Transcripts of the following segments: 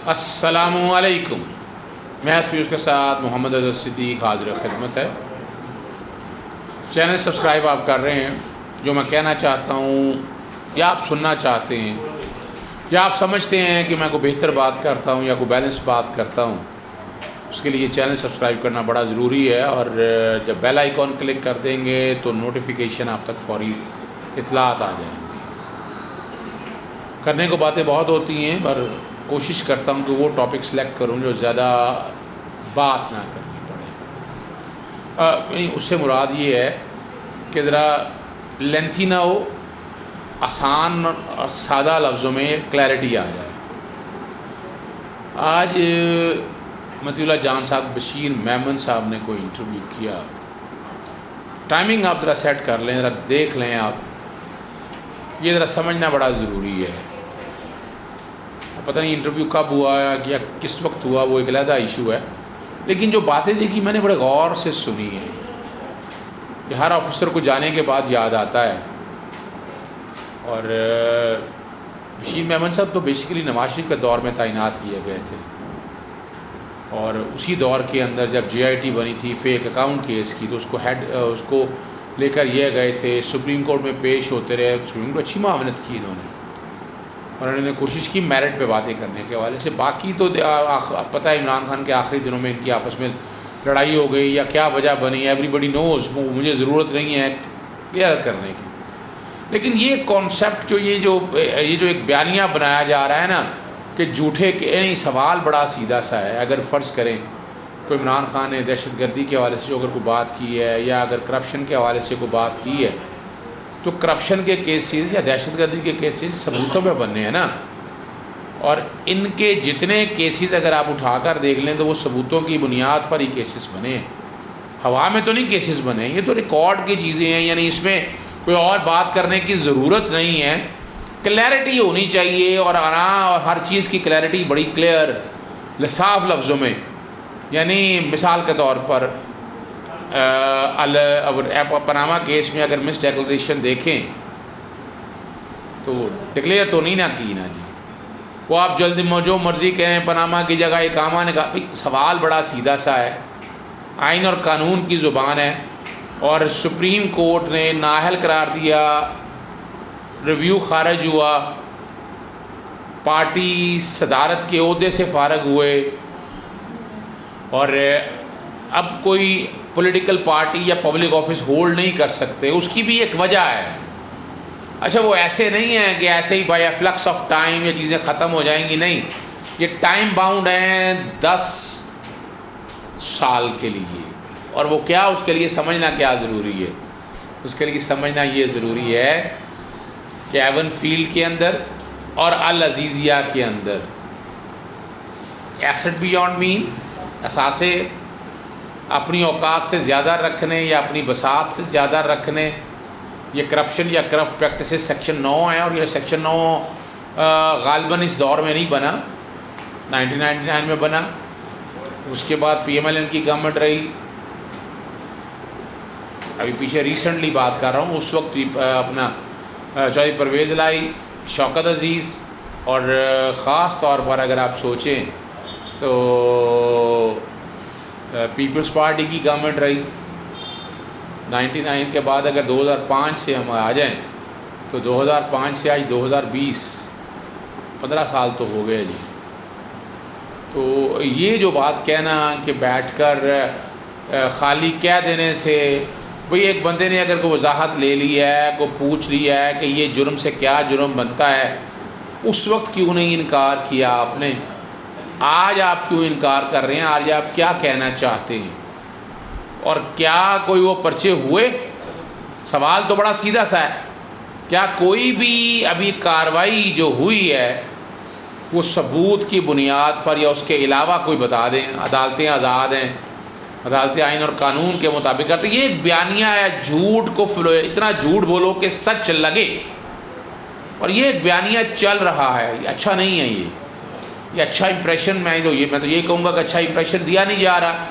السلام علیکم. میں اس کے ساتھ محمد اظہر صدیق حاضر خدمت ہے. چینل سبسکرائب آپ کر رہے ہیں. جو میں کہنا چاہتا ہوں یا آپ سننا چاہتے ہیں یا آپ سمجھتے ہیں کہ میں کوئی بہتر بات کرتا ہوں یا کوئی بیلنس بات کرتا ہوں، اس کے لیے چینل سبسکرائب کرنا بڑا ضروری ہے. اور جب بیل آئیکن کلک کر دیں گے تو نوٹیفیکیشن آپ تک فوری اطلاعات آ جائیں گی. کرنے کو باتیں بہت ہوتی ہیں، پر کوشش کرتا ہوں کہ وہ ٹاپک سلیکٹ کروں جو زیادہ بات نہ کرنی پڑے. اس سے مراد یہ ہے کہ ذرا لینتھی نہ ہو، آسان اور سادہ لفظوں میں کلیئرٹی آ جائے. آج مطیع اللہ جان صاحب بشیر میمن صاحب نے کوئی انٹرویو کیا. ٹائمنگ آپ ذرا سیٹ کر لیں، ذرا دیکھ لیں. آپ یہ ذرا سمجھنا بڑا ضروری ہے. پتہ نہیں انٹرویو کب ہوا یا کس وقت ہوا، وہ ایک علیحدہ ایشو ہے، لیکن جو باتیں دیکھی میں نے بڑے غور سے سنی ہیں. یہ ہر آفیسر کو جانے کے بعد یاد آتا ہے. اور بشیر میمن صاحب تو بیسیکلی نواز شریف کے دور میں تعینات کیے گئے تھے، اور اسی دور کے اندر جب جے آئی ٹی بنی تھی فیک اکاؤنٹ کیس کی، تو اس کو لے کر یہ گئے تھے سپریم کورٹ میں پیش ہوتے رہے. سپریم کورٹ اچھی معاونت کی انہوں نے، اور انہوں نے کوشش کی میرٹ پہ باتیں کرنے کے حوالے سے. باقی تو پتہ ہے عمران خان کے آخری دنوں میں ان کی آپس میں لڑائی ہو گئی یا کیا وجہ بنی، ایوری بڈی نوز. مجھے ضرورت نہیں ہے کلیئر کرنے کی. لیکن یہ کانسیپٹ یہ جو ایک بیانیہ بنایا جا رہا ہے نا کہ جھوٹے کے نہیں، سوال بڑا سیدھا سا ہے. اگر فرض کریں کوئی عمران خان نے دہشت گردی کے حوالے سے جو اگر کوئی بات کی ہے یا اگر کرپشن کے حوالے سے کوئی بات کی ہے، تو کرپشن کے کیسز یا دہشت گردی کے کیسز ثبوتوں پہ بننے ہیں نا. اور ان کے جتنے کیسز اگر آپ اٹھا کر دیکھ لیں تو وہ ثبوتوں کی بنیاد پر ہی کیسز بنے ہیں. ہوا میں تو نہیں کیسز بنے، یہ تو ریکارڈ کی چیزیں ہیں. یعنی اس میں کوئی اور بات کرنے کی ضرورت نہیں ہے. کلیئرٹی ہونی چاہیے، اور ہر چیز کی کلیئرٹی بڑی کلیئر صاف لفظوں میں. یعنی مثال کے طور پر پاناما کیس میں اگر مس ڈیکلریشن دیکھیں تو ڈکلیئر تو نہیں نہ کی نا جی، وہ آپ جلد جو مرضی کہیں پاناما کی جگہ اقامہ نے کہا. بھائی سوال بڑا سیدھا سا ہے، آئین اور قانون کی زبان ہے، اور سپریم کورٹ نے نااہل قرار دیا، ریویو خارج ہوا، پارٹی صدارت کے عہدے سے فارغ ہوئے. اور اب کوئی پولیٹیکل پارٹی یا پبلک آفس ہولڈ نہیں کر سکتے. اس کی بھی ایک وجہ ہے. اچھا وہ ایسے نہیں ہے کہ ایسے ہی بائی فلکس آف ٹائم یہ چیزیں ختم ہو جائیں گی، نہیں. یہ ٹائم باؤنڈ ہیں 10 سال کے لیے. اور وہ کیا، اس کے لیے سمجھنا کیا ضروری ہے. اس کے لیے سمجھنا یہ ضروری ہے کہ ایون فیلڈ کے اندر اور العزیزیہ کے اندر ایسٹ بیانڈ مین، اثاثے اپنی اوقات سے زیادہ رکھنے یا اپنی بساط سے زیادہ رکھنے، یہ کرپشن یا کرپٹ پریکٹسز سیکشن 9 ہے. اور یہ سیکشن 9 غالباً اس دور میں نہیں بنا، 1999 میں بنا. اس کے بعد پی ایم ایل این کی گورنمنٹ رہی. ابھی پیچھے ریسنٹلی بات کر رہا ہوں، اس وقت اپنا چودھری پرویز لائی، شوکت عزیز، اور خاص طور پر اگر آپ سوچیں تو پیپلز پارٹی کی گورنمنٹ رہی 99 کے بعد. اگر 2005 سے ہم آ جائیں تو 2005 سے آج 2020 15 سال تو ہو گئے جی. تو یہ جو بات کہنا کہ بیٹھ کر خالی کہہ دینے سے، بھئی ایک بندے نے اگر کوئی وضاحت لے لی ہے، کو پوچھ لیا ہے کہ یہ جرم سے کیا جرم بنتا ہے، اس وقت کیوں نہیں انکار کیا آپ نے؟ آج آپ کیوں انکار کر رہے ہیں؟ آج آپ کیا کہنا چاہتے ہیں؟ اور کیا کوئی وہ پرچے ہوئے؟ سوال تو بڑا سیدھا سا ہے. کیا کوئی بھی ابھی کارروائی جو ہوئی ہے وہ ثبوت کی بنیاد پر یا اس کے علاوہ کوئی بتا دیں؟ عدالتیں آزاد ہیں، عدالتیں آئین اور قانون کے مطابق کرتے. یہ ایک بیانیہ ہے، جھوٹ کو اتنا جھوٹ بولو کہ سچ لگے. اور یہ ایک بیانیہ چل رہا ہے، یہ اچھا نہیں ہے. یہ اچھا امپریشن میں تو یہ کہوں گا کہ اچھا امپریشن دیا نہیں جا رہا،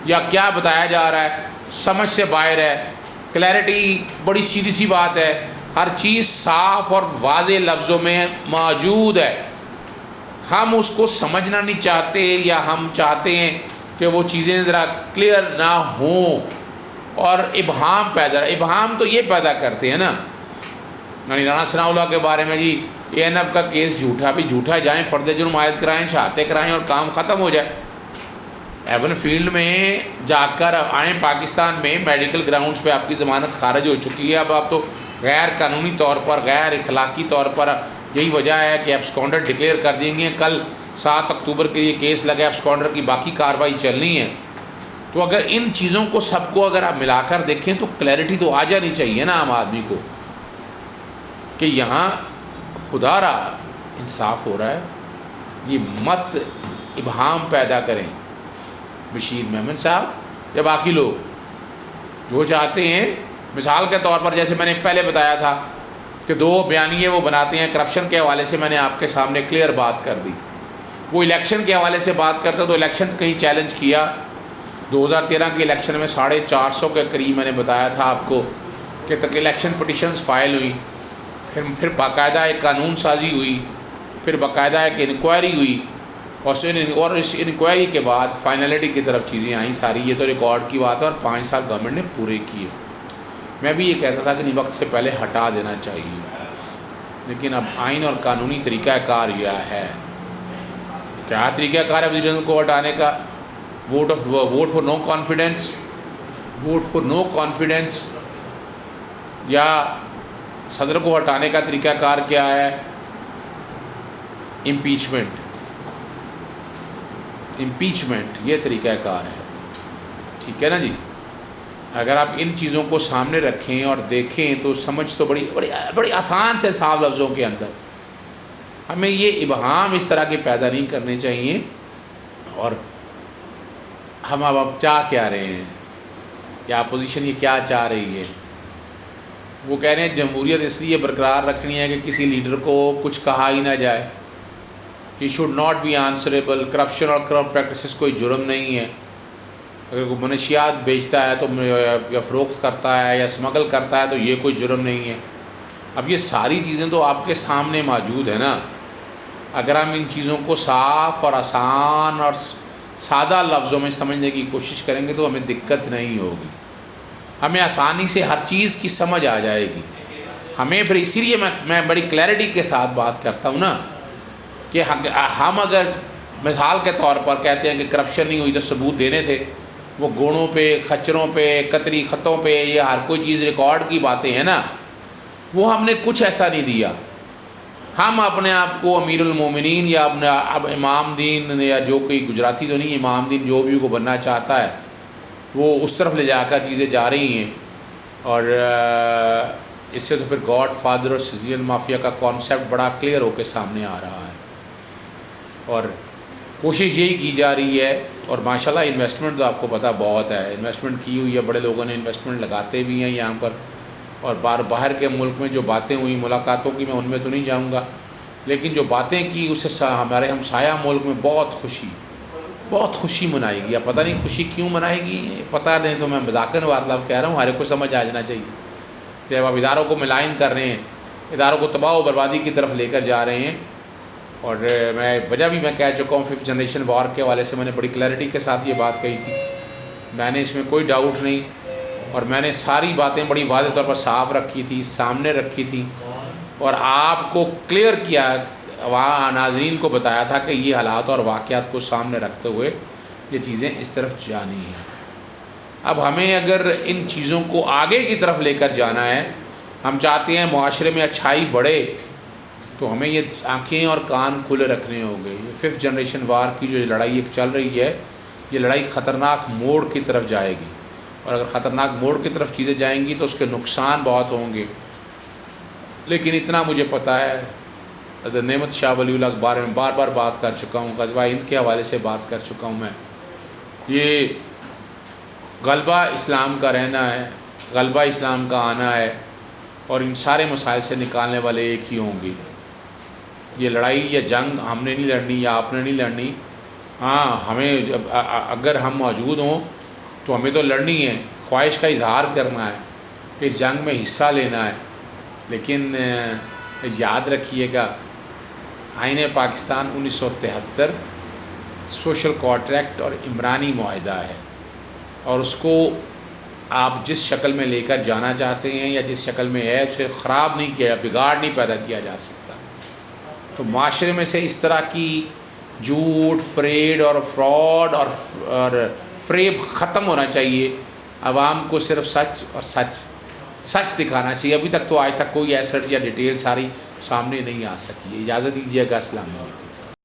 یا کیا بتایا جا رہا ہے سمجھ سے باہر ہے. کلیئرٹی بڑی سیدھی سی بات ہے، ہر چیز صاف اور واضح لفظوں میں موجود ہے. ہم اس کو سمجھنا نہیں چاہتے، یا ہم چاہتے ہیں کہ وہ چیزیں ذرا کلیئر نہ ہوں، اور ابہام تو یہ پیدا کرتے ہیں نا، یعنی رانا ثناء اللہ کے بارے میں جی اے این ایف کا کیس جھوٹا، بھی جھوٹا جائیں، فرد جرم عائد کرائیں، شہادتیں کرائیں اور کام ختم ہو جائے۔ ایون فیلڈ میں جا کر آئیں، پاکستان میں میڈیکل گراؤنڈز پہ آپ کی ضمانت خارج ہو چکی ہے، اب آپ تو غیر قانونی طور پر، غیر اخلاقی طور پر، یہی وجہ ہے کہ ایبسکونڈر ڈکلیئر کر دیں گے، کل 7 اکتوبر کے لیے کیس لگا، ایبسکونڈر کی باقی کارروائی چلنی ہے۔ تو اگر ان چیزوں کو سب کو اگر آپ ملا کر دیکھیں تو کلیئرٹی تو آ جانی چاہیے نا عام آدمی کو، کہ یہاں خدا را انصاف ہو رہا ہے، یہ مت ابہام پیدا کریں بشیر میمن صاحب یا باقی لوگ جو چاہتے ہیں۔ مثال کے طور پر جیسے میں نے پہلے بتایا تھا کہ 2 بیانیے وہ بناتے ہیں کرپشن کے حوالے سے، میں نے آپ کے سامنے کلیئر بات کر دی۔ وہ الیکشن کے حوالے سے بات کرتا تو الیکشن کہیں چیلنج کیا، 2013 کے الیکشن میں 450 کے قریب میں نے بتایا تھا آپ کو کہ تک الیکشن پٹیشنز فائل ہوئی، پھر باقاعدہ ایک قانون سازی ہوئی، پھر باقاعدہ ایک انکوائری ہوئی، اور اس انکوائری کے بعد فائنلٹی کی طرف چیزیں آئیں ساری۔ یہ تو ریکارڈ کی بات ہے، اور 5 سال گورنمنٹ نے پورے کیے۔ میں بھی یہ کہتا تھا کہ نہیں، وقت سے پہلے ہٹا دینا چاہیے، لیکن اب آئین اور قانونی طریقہ کار یہ ہے۔ کیا طریقہ کار ہے وزیر اعظم کو ہٹانے کا؟ ووٹ فار نو کانفیڈنس، یا صدر کو ہٹانے کا طریقہ کار کیا ہے؟ امپیچمنٹ، یہ طریقہ کار ہے، ٹھیک ہے نا جی۔ اگر آپ ان چیزوں کو سامنے رکھیں اور دیکھیں تو سمجھ تو بڑی آسان سے صاف لفظوں کے اندر، ہمیں یہ ابہام اس طرح کے پیدا نہیں کرنے چاہیے۔ اور ہم اب چاہ کیا رہے ہیں، یا اپوزیشن یہ کیا چاہ رہی ہے؟ وہ کہہ رہے ہیں جمہوریت اس لیے برقرار رکھنی ہے کہ کسی لیڈر کو کچھ کہا ہی نہ جائے، ہی should not be answerable, corruption اور کرپٹ پریکٹسز کوئی جرم نہیں ہے، اگر کوئی منشیات بیچتا ہے تو یا فروخت کرتا ہے یا اسمگل کرتا ہے تو یہ کوئی جرم نہیں ہے۔ اب یہ ساری چیزیں تو آپ کے سامنے موجود ہیں نا، اگر ہم ان چیزوں کو صاف اور آسان اور سادہ لفظوں میں سمجھنے کی کوشش کریں گے تو ہمیں دقت نہیں ہوگی، ہمیں آسانی سے ہر چیز کی سمجھ آ جائے گی ہمیں۔ پھر اسی لیے میں بڑی کلیئرٹی کے ساتھ بات کرتا ہوں نا، کہ ہم اگر مثال کے طور پر کہتے ہیں کہ کرپشن نہیں ہوئی تو ثبوت دینے تھے، وہ گوڑوں پہ، خچروں پہ، قطری خطوں پہ، یہ ہر کوئی چیز ریکارڈ کی باتیں ہیں نا، وہ ہم نے کچھ ایسا نہیں دیا۔ ہم اپنے آپ کو امیر المومنین یا اپنا اب امام دین، یا جو کوئی گجراتی تو نہیں، امام دین جو بھی کو بننا چاہتا ہے وہ اس طرف لے جا کر چیزیں جا رہی ہیں، اور اس سے تو پھر گاڈ فادر اور سیزین مافیا کا کانسیپٹ بڑا کلیئر ہو کے سامنے آ رہا ہے، اور کوشش یہی کی جا رہی ہے۔ اور ماشاءاللہ انویسٹمنٹ تو آپ کو پتہ بہت ہے، انویسٹمنٹ کی ہوئی ہے، بڑے لوگوں نے انویسٹمنٹ لگاتے بھی ہیں یہاں پر، اور باہر کے ملک میں جو باتیں ہوئی ملاقاتوں کی، میں ان میں تو نہیں جاؤں گا، لیکن جو باتیں کی اس سے ہمارے ہمسایہ ملک میں بہت خوشی منائی گی۔ اب پتہ نہیں خوشی کیوں منائے گی، پتہ نہیں، تو میں مذاکراً مطلب کہہ رہا ہوں، ہر ایک کو سمجھ آ جانا چاہیے کہ اب اداروں کو ملائن کر رہے ہیں، اداروں کو تباہ و بربادی کی طرف لے کر جا رہے ہیں۔ اور میں وجہ بھی میں کہہ چکا ہوں، 5th جنریشن وار کے حوالے سے میں نے بڑی کلیئرٹی کے ساتھ یہ بات کہی تھی، میں نے اس میں کوئی ڈاؤٹ نہیں، اور میں نے ساری باتیں بڑی واضح طور پر صاف رکھی تھی، سامنے رکھی تھی، اور آپ کو کلیئر کیا، ناظرین کو بتایا تھا کہ یہ حالات اور واقعات کو سامنے رکھتے ہوئے یہ چیزیں اس طرف جانی ہیں۔ اب ہمیں اگر ان چیزوں کو آگے کی طرف لے کر جانا ہے، ہم چاہتے ہیں معاشرے میں اچھائی بڑھے، تو ہمیں یہ آنکھیں اور کان کھلے رکھنے ہوں گے۔ یہ 5th جنریشن وار کی جو لڑائی ایک چل رہی ہے، یہ لڑائی خطرناک موڑ کی طرف جائے گی، اور اگر خطرناک موڑ کی طرف چیزیں جائیں گی تو اس کے نقصان بہت ہوں گے۔ لیکن اتنا مجھے پتہ ہے، حضرت نعمت شاہ ولی اللہ کے بارے میں بار بار بات کر چکا ہوں، غزوہ ہند کے حوالے سے بات کر چکا ہوں میں، یہ غلبہ اسلام کا رہنا ہے، غلبہ اسلام کا آنا ہے، اور ان سارے مسائل سے نکالنے والے ایک ہی ہوں گے۔ یہ لڑائی یا جنگ ہم نے نہیں لڑنی یا آپ نے نہیں لڑنی، ہاں ہمیں اگر ہم موجود ہوں تو ہمیں تو لڑنی ہے، خواہش کا اظہار کرنا ہے، اس جنگ میں حصہ لینا ہے، لیکن یاد رکھیے گا آئین پاکستان 1973 سوشل کانٹریکٹ اور عمرانی معاہدہ ہے، اور اس کو آپ جس شکل میں لے کر جانا چاہتے ہیں یا جس شکل میں ہے اسے خراب نہیں کیا، بگاڑ نہیں پیدا کیا جا سکتا۔ تو معاشرے میں سے اس طرح کی جھوٹ، فریب اور فراڈ اور فریب ختم ہونا چاہیے۔ عوام کو صرف سچ اور سچ دکھانا چاہیے۔ ابھی تک تو آج تک کوئی ایسٹ یا ڈیٹیل ساری سامنے نہیں آ سکی ہے۔ اجازت دیجیے گا، السلام علیکم۔